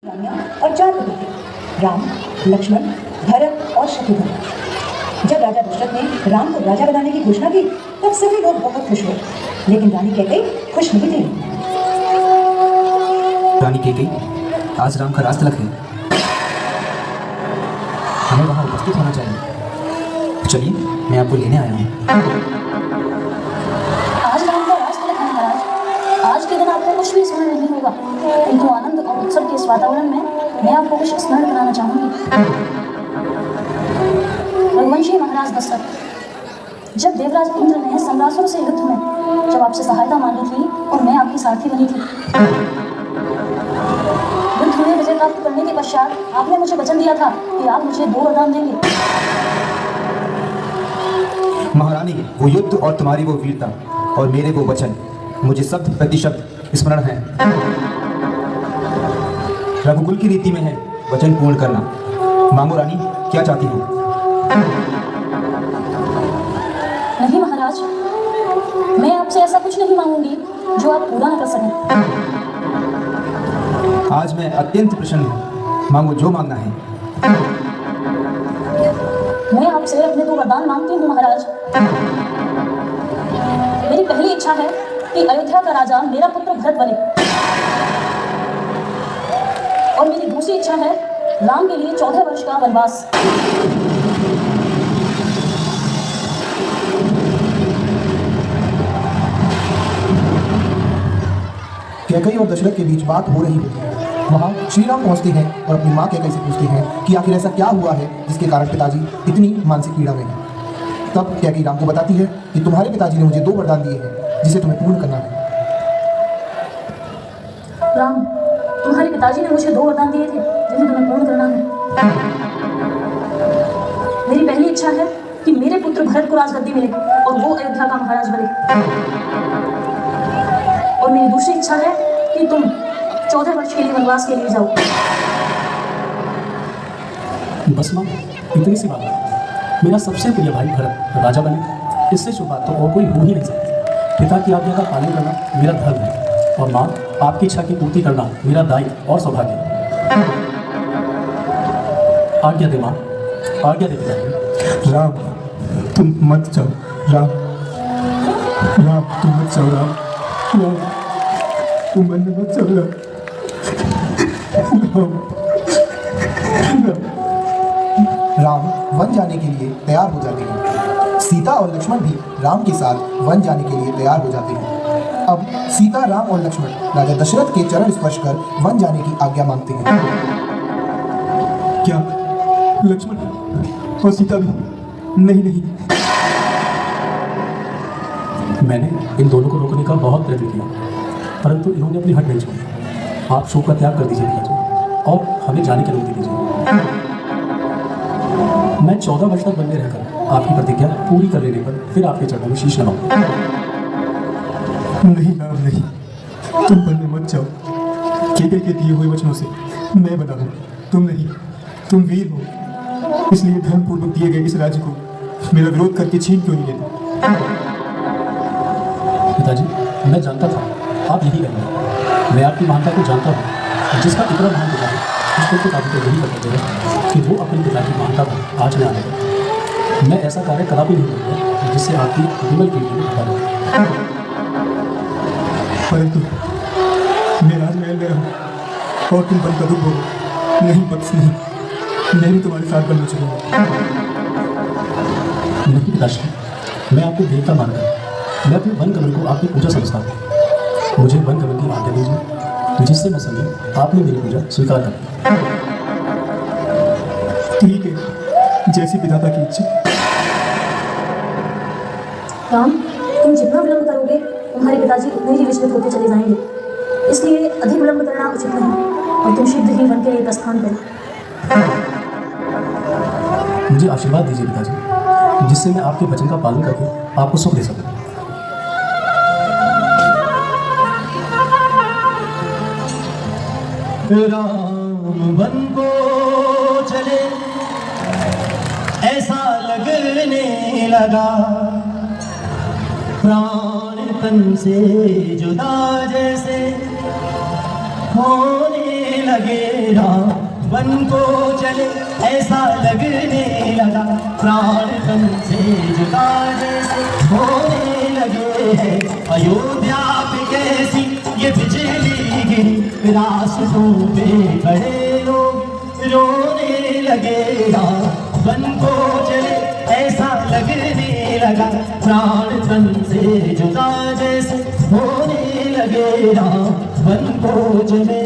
और 4 पुत्र थे, राम, लक्ष्मण, भरत और शत्रुघ्न। जब राजा दशरथ ने राम को राजा बनाने की घोषणा की तब सभी लोग बहुत खुश हुए, लेकिन रानी कैकेयी खुश नहीं थी। रानी कैकेयी, आज राम का राज तिलक है, हमें वहाँ उपस्थित होना चाहिए। चलिए, मैं आपको लेने आया हूँ। आज राम का राज तिलक है महाराज। आज के दिन आपको कुछ भी स्मरण नहीं होगा, किंतु आनंद और उत्सव के इस वातावरण में मैं आपको कुछ स्मरण कराना चाहूंगी। रघुवंशी महाराज दशरथ, जब देवराज इंद्र ने सम्रासुर से युद्ध में जब आपसे सहायता मांगी थी और मैं आपकी सारथी बनी थी, युद्ध में विजय प्राप्त करने के पश्चात आपने मुझे वचन दिया था कि आप मुझे 2 वरदान देंगे। महारानी, वो युद्ध और तुम्हारी वो वीरता और मेरे वो वचन मुझे शब्द प्रतिशब्द स्मरण है। रघुकुल की रीति में है वचन पूर्ण करना। मांगो रानी, क्या चाहती हो? नहीं महाराज, मैं आपसे ऐसा कुछ नहीं मांगूंगी जो आप पूरा न कर सकें। आज मैं अत्यंत प्रसन्न हूँ, मांगो जो मांगना है। मैं आपसे अपने 2 वरदान मांगती हूँ महाराज। मेरी पहली इच्छा है कि अयोध्या का राजा मेरा पुत्र भरत बने, और मेरी दूसरी इच्छा है राम के लिए 14 वर्ष का वनवास। कैकेयी और दशरथ के बीच बात हो रही होती है। वहाँ श्री राम पहुँचते हैं और अपनी माँ कैकेयी से पूछते हैं कि आखिर ऐसा क्या हुआ है जिसके कारण पिताजी इतनी मानसिक पीड़ा में हैं। तब कैकेयी राम को बताती है कि तुम्हारे पिताजी ने मुझे 2 वरदान दिए हैं जिसे तुम्हें पूर्ण करना है। राम, तुम्हारे पिताजी ने मुझे 2 वरदान दिए थे जिन्हें तुम्हें पूर्ण करना है। मेरी पहली इच्छा है कि मेरे पुत्र भरत को राजगद्दी मिले और वो अयोध्या का महाराज बने, और मेरी दूसरी इच्छा है कि तुम 14 वर्ष के लिए वनवास के लिए जाओ। बस माँ, इतनी सी बात है। मेरा सबसे प्रिय भाई भरत राजा बने, इससे शुभ बात तो और कोई हो ही नहीं सकती। पिता की आज्ञा का पालन करना मेरा धर्म है, और माँ, आपकी इच्छा की पूर्ति करना मेरा दायित्व और सौभाग्य है। आज्ञा दे माँ, आज्ञा दे पिताजी। राम, तुम मत जाओ। राम, राम तुम मत जाओ। राम, तुम मन में मत जाओ। राम वन जाने के लिए तैयार हो जाते हैं। सीता और लक्ष्मण भी राम के साथ वन जाने के लिए तैयार हो जाते हैं। अब सीता, राम और लक्ष्मण राजा दशरथ के चरण स्पर्श कर वन जाने की आज्ञा मांगते हैं। क्या लक्ष्मण और सीता भी? नहीं नहीं, मैंने इन दोनों को रोकने का बहुत प्रयत्न किया, परंतु इन्होंने अपनी हट नहीं छोड़ी। आप शोक का त्याग कर दीजिए पिताजी और हमें जाने की अनुमति दीजिए। मैं 14 वर्ष तक वन में रहकर आपकी प्रतिज्ञा पूरी कर लेने पर फिर आपके चरणों में शीश नवाऊं। नहीं राम, नहीं, तुम वन में मत जाओ। कैकेयी के दिए हुए वचनों से मैं बना हूँ, तुम नहीं। तुम वीर हो, इसलिए धर्मपूर्वक दिए गए इस राज्य को मेरा विरोध करके छीन क्यों नहीं लेते? पिताजी, मैं जानता था आप यही करेंगे। मैं आपकी महानता को जानता हूँ। जिसका इतना महान पिता है उसको तो काफी तो यही बता देगा कि वो अपने पिता की महानता को आज न आने। मैं ऐसा कार्य कदापि नहीं करूँगा जिससे आपकी विमल पीढ़ी में घटा रहे। परंतु मैं राजमहल में रहूँ और तुम वन का दुख हो, नहीं बख्श नहीं, मैं भी तुम्हारे साथ बनना चाहूँगा। नहीं पिताश्री, मैं आपको देवता मानकर मैं अपने वन कमल को आपकी पूजा समझता हूँ। मुझे वन कमल की आज्ञा दीजिए, जिससे मैं समझूं आपने मेरी पूजा स्वीकार कर ली। ठीक है, जैसी विधाता की इच्छा। राम, तुम जितना विलंब करोगे तुम्हारे पिताजी उतने ही विचलित होते चले जाएंगे, इसलिए अधिक विलंब करना उचित नहीं, और तुम शीघ्र ही वन के लिए प्रस्थान करो। मुझे आशीर्वाद दीजिए पिताजी, जिससे मैं आपके वचन का पालन करके आपको सुख दे सकूं। राम वन को चले ऐसा लगने लगा, प्राण तन से जुदा जैसे होने लगे राम वन को चले, ऐसा लगने लगा प्राण तन से जुदा जैसे होने लगे हैं। अयोध्या पे कैसी ये बिजली गिरी, रास्तों पे खड़े लोग रोने लगे राम वन को चले, ऐसा लगने लगा प्राण तन से जुदा जैसे होने लगे राम वन को चले।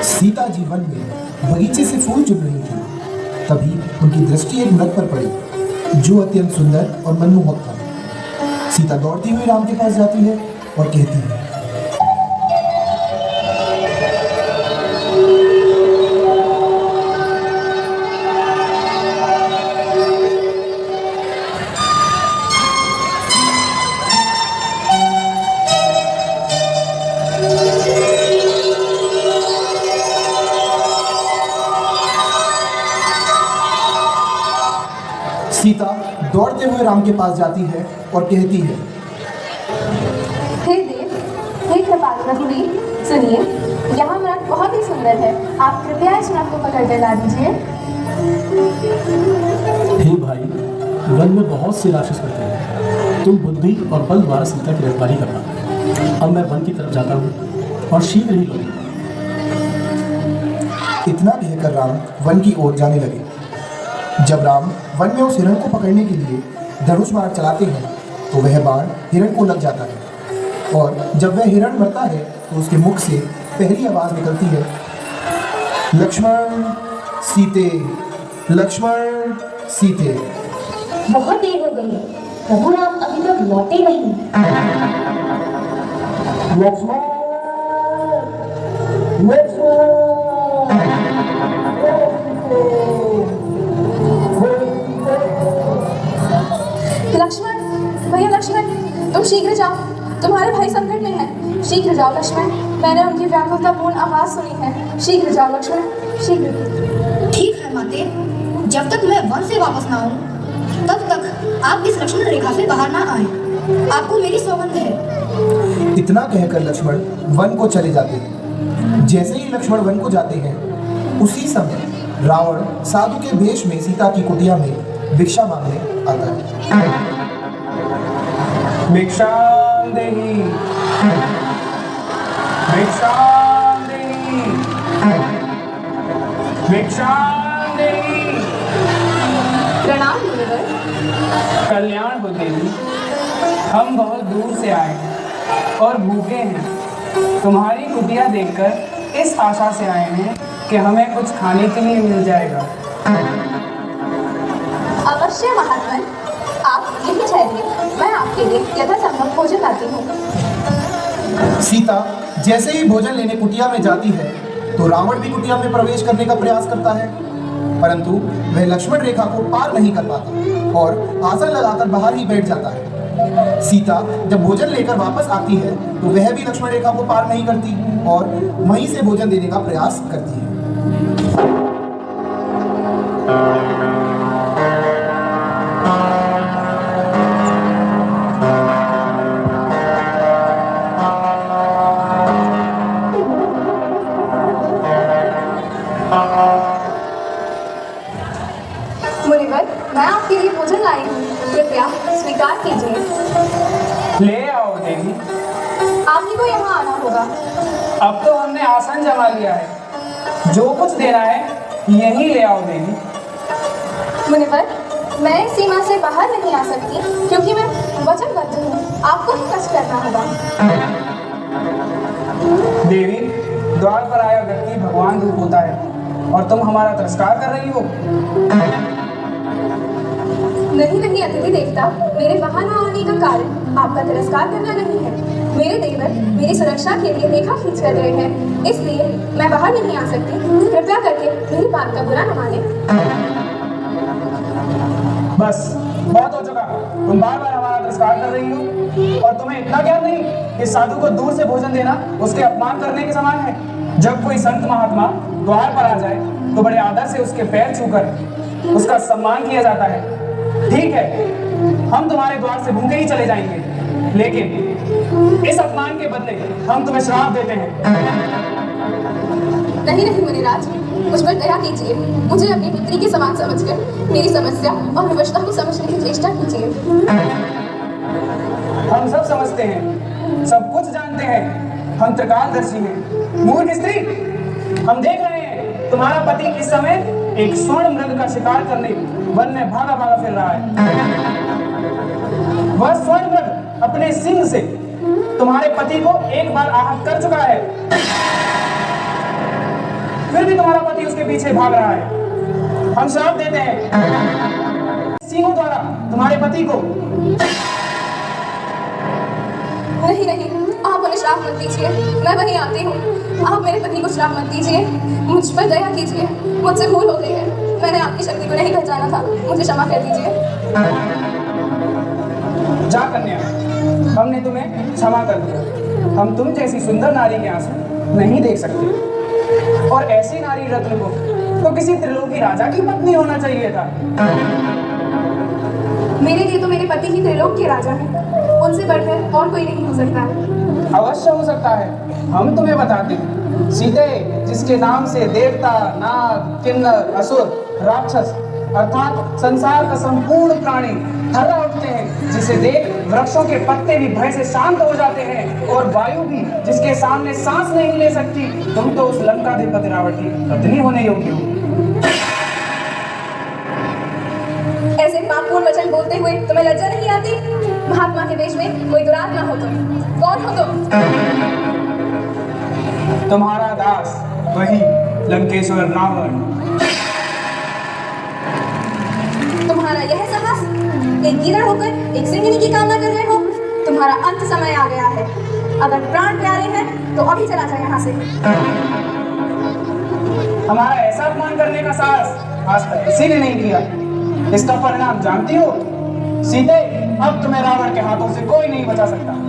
सीता जी वन में बगीचे से फूल चुन रही थी। तभी उनकी दृष्टि एक मृग पर पड़ी जो अत्यंत सुंदर और मनमोहक था। सीता दौड़ती हुई राम के पास जाती है और कहती है, सीता दौड़ते हुए राम के पास जाती है और कहती है, हे देव, हे कृपालु रघुवीर, सुनिए, यहाँ मृग बहुत ही सुंदर है। आप कृपया इस मृग को पकड़ कर ला दीजिए। हे भाई, वन में बहुत से राक्षस रहते हैं। तुम बुद्धि और बल द्वारा सीता की रखवाली करना। अब मैं वन की तरफ जाता हूँ और शीघ्र ही लौटूंगा। इतना कहकर राम वन की ओर जाने लगे। जब राम वन में उस हिरण को पकड़ने के लिए धनुष बाण चलाते हैं तो वह बाण हिरण को लग जाता है और जब वह हिरण मरता है तो उसके मुख से पहली आवाज़ निकलती है, लक्ष्मण सीते, लक्ष्मण सीते। बहुत देर हो गई है, प्रभु राम अभी तक लौटे नहीं। लक्ष्मण, लक्ष्मण। लक्ष्मण, भैया लक्ष्मण, तुम शीघ्र जाओ, तुम्हारे भाई संकट में हैं। शीघ्र जाओ लक्ष्मण, मैंने उनकी व्याकुलतापूर्ण आवाज़ सुनी है। शीघ्र जाओ लक्ष्मण, शीघ्र। ठीक है माते, जब तक मैं वन से वापस ना आऊं तब तक आप इस लक्ष्मण रेखा से बाहर ना आए। आपको मेरी सौगंध है। इतना कहकर लक्ष्मण वन को चले जाते हैं। जैसे ही लक्ष्मण वन को जाते हैं उसी समय रावण साधु के वेश में सीता की कुटिया में भिक्षा मांगने आता है। भिक्षां देहि, भिक्षां देहि, भिक्षां देहि। प्रणाम मुनिवर। कल्याण हो देवी, हम बहुत दूर से आए हैं और भूखे हैं। तुम्हारी कुटिया देखकर इस आशा से आए हैं कि हमें कुछ खाने के लिए मिल जाएगा। अवश्य महात्मन, आप यही ठहरिए, मैं आपके लिए यथासंभव भोजन लाती हूँ। सीता जैसे ही भोजन लेने कुटिया में जाती है तो रावण भी कुटिया में प्रवेश करने का प्रयास करता है, परंतु वह लक्ष्मण रेखा को पार नहीं कर पाता और आसन लगाकर बाहर ही बैठ जाता है। सीता जब भोजन लेकर वापस आती है तो वह भी लक्ष्मण रेखा को पार नहीं करती और वहीं से भोजन देने का प्रयास करती है। मुनिवर, मैं आपके लिए भोजन लाई हूँ, कृपया स्वीकार कीजिए। ले आओ देवी। आप ही को यहाँ आना होगा। अब तो हमने आसन जमा लिया है, जो कुछ देना है यही ले आओ देवी। मुनिवर, मैं इस सीमा से बाहर नहीं आ सकती क्योंकि मैं वचनबद्ध हूँ। आपको ही कष्ट करना होगा। देवी, द्वार पर आया व्यक्ति भगवान रूप होता है और तुम हमारा तिरस्कार कर रही हो? नहीं नहीं अतिथि देवता, मेरे वहां न आने का कारण आपका तिरस्कार करना नहीं है। मेरे देवर मेरी सुरक्षा के लिए रेखा खींच कर रहे हैं, इसलिए मैं बाहर नहीं आ सकती। कृपया करके मेरी बात का बुरा न माने। बस बहुत हो चुका, तुम बार बार हमारा तिरस्कार कर रही हो और तुम्हें इतना ज्ञान नहीं कि साधु को दूर से भोजन देना उसके अपमान करने के समान है। जब कोई संत महात्मा द्वार पर आ जाए तो बड़े आदर से उसके पैर छूकर उसका सम्मान किया जाता है। ठीक है, हम तुम्हारे द्वार से भूखे ही चले जाएंगे, लेकिन इस अपमान के बदले हम तुम्हें श्राप देते हैं। नहीं नहीं मुनिराज, मुझ पर दया कीजिए। मुझे अपनी पुत्री के समान समझकर मेरी समस्या और विवशता को समझने की चेष्टा कीजिए। हम सब समझते हैं, सब कुछ जानते हैं। हम त्रिकालदर्शी हैं। मूर्ख स्त्री, हम देख रहे हैं तुम्हारा पति इस समय एक स्वर्ण मृग का शिकार करने वन में भागा भागा फिर रहा है। वह स्वर्ण मृग अपने सिंह से तुम्हारे पति को एक बार आहत कर चुका है, फिर भी तुम्हारा पति उसके पीछे भाग रहा है। हम श्राप देते हैं सिंहों द्वारा तुम्हारे पति को। नहीं नहीं, आप उन्हें श्राप मत दीजिए, मैं वहीं आती हूँ। आप मेरे पति को श्राप मत दीजिए, मुझ पर दया कीजिए। मुझसे भूल हो गई है, मैंने आपकी शक्ति को नहीं पहचाना था, मुझे क्षमा कर दीजिए। जा कन्या, हमने तुम्हें क्षमा कर दिया। हम तुम जैसी सुंदर नारी के आंसू नहीं देख सकते, और ऐसी नारी रत्न को तो किसी त्रिलोकी राजा की पत्नी होना चाहिए था। मेरे लिए तो मेरे पति ही त्रिलोक के राजा हैं, उनसे बढ़कर और कोई नहीं हो सकता। अवश्य हो सकता है, हम तुम्हें बताते हैं। सीते, जिसके नाम से देवता, नाग, किन्नर, असुर, राक्षस अर्थात संसार का संपूर्ण प्राणी थर्रा उठते हैं, जिसे देख वृक्षों के पत्ते भी भय से शांत हो जाते हैं और वायु भी जिसके सामने सांस नहीं ले सकती। तुम तो उस लंकाधिपति रावण की पत्नी होने योग्य हो। ऐसे पापपूर्ण वचन बोलते हुए तुम्हें लज्जा नहीं आती? महात्मा के देश में कोई दुरात्मा हो तुम? कौन हो तुम? तुम्हारा दास, वही लंकेश्वर रावण। तुम्हारा यह साहस, एक गिरह होकर एक सिंहिनी की कामना कर रहे हो? तुम्हारा अंत समय आ गया है। अगर प्राण प्यारे हैं तो अभी चला जाए यहाँ से। हमारा ऐसा अपमान करने का साहस आज तक किसी ने नहीं किया। इसका परिणाम जानती हो? सीते, अब तुम्हें रावण के हाथों से कोई नहीं बचा सकता।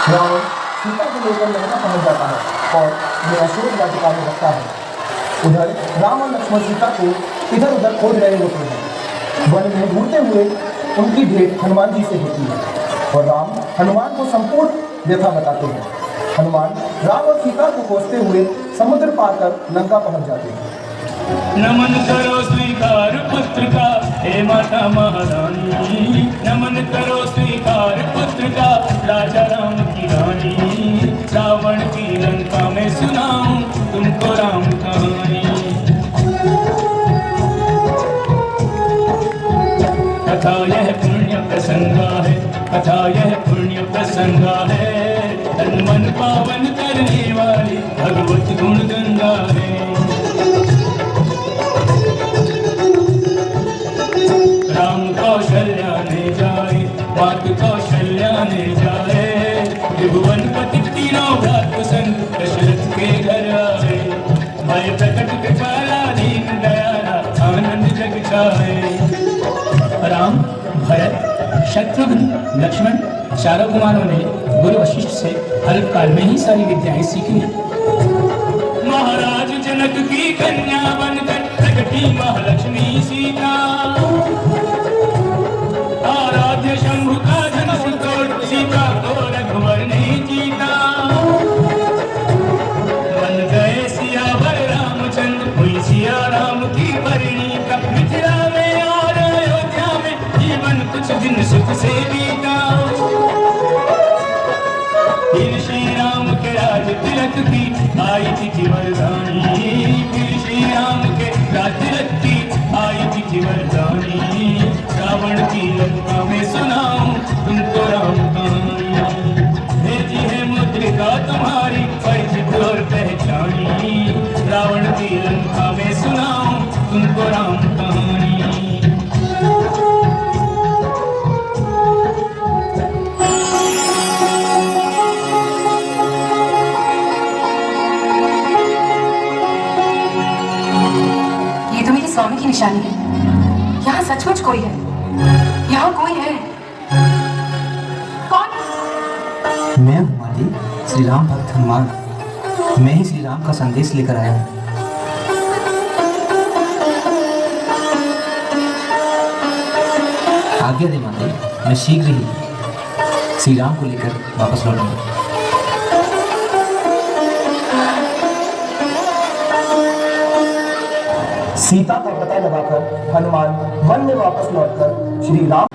रावण सीता को लेकर लंका पहुंच जाता है और निराशोर वाटिका में रखता है। उधर राम और लक्ष्मण सीता को इधर उधर खोज रहे होते हैं। वन में ढूंढते हुए उनकी भेंट हनुमान जी से होती है और राम हनुमान को संपूर्ण व्यथा बताते हैं। हनुमान राम और सीता को खोजते हुए समुद्र पार कर लंका पहुंच जाते हैं। नमन करो स्वीकार पुत्र का, हे माता महारानी। नमन करो स्वीकार पुत्र का, राजा राम की रानी। रावण की लंका में सुनाऊं तुमको राम कहानी। कथा यह पुण्य प्रसंगा है, कथा यह पुण्य प्रसंगा है। तन मन पावन करने वाली भगवत गुण गंगा है। राम कौशल्या ने जाए, मात कौशल्या ने जाए। त्रिभुवन पति तीनों भ्रात संग दशरथ के घर आए। भय प्रकट कृपाला दीन दयाला आनंद जग छाए। राम, भरत, शत्रुघ्न, लक्ष्मण चारों कुमारों ने गुरु वशिष्ठ से अल्पकाल में ही सारी विद्याएं सीखी। महाराज जनक की कन्या बनकर प्रगटी महालक्ष्मी सीता। आराध्य शंभु का धनुष तोड़ सीता को रघुवर ने जीता। बन गए सियावर रामचंद्र, हुई सिया राम की पांच दिन सुख से बीता। फिर श्री राम के राज तिलक की आई तिथि वरदानी। फिर श्री राम के राज तिलक की आई तिथि वरदानी। रावण की लंका में सुनाऊं तुमको राम कहानी। भेजी है मुद्रिका तुम्हारी परिचित और पहचानी। रावण की लंका में सुनाऊं तुमको राम कहानी। ये तो मेरे स्वामी की निशानी है। यहाँ सचमुच कोई है, यहाँ कोई है। कौन? मैं हूँ माली, श्री राम भक्त हनुमान। मैं ही श्री राम का संदेश लेकर आया हूँ। आज्ञा दे माली, मैं शीघ्र ही श्री राम को लेकर वापस लौटूंगा। सीता का पता लगाकर हनुमान वन में वापस लौटकर श्री राम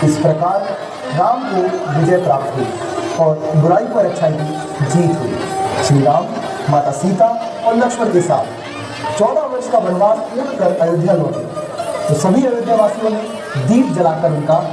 इस प्रकार राम को विजय प्राप्त हुई और बुराई पर अच्छाई की जीत हुई। श्री राम माता सीता और लक्ष्मण के साथ 14 वर्ष का वनवास पूर्ण कर अयोध्या लौटे तो सभी अयोध्यावासियों ने दीप जलाकर उनका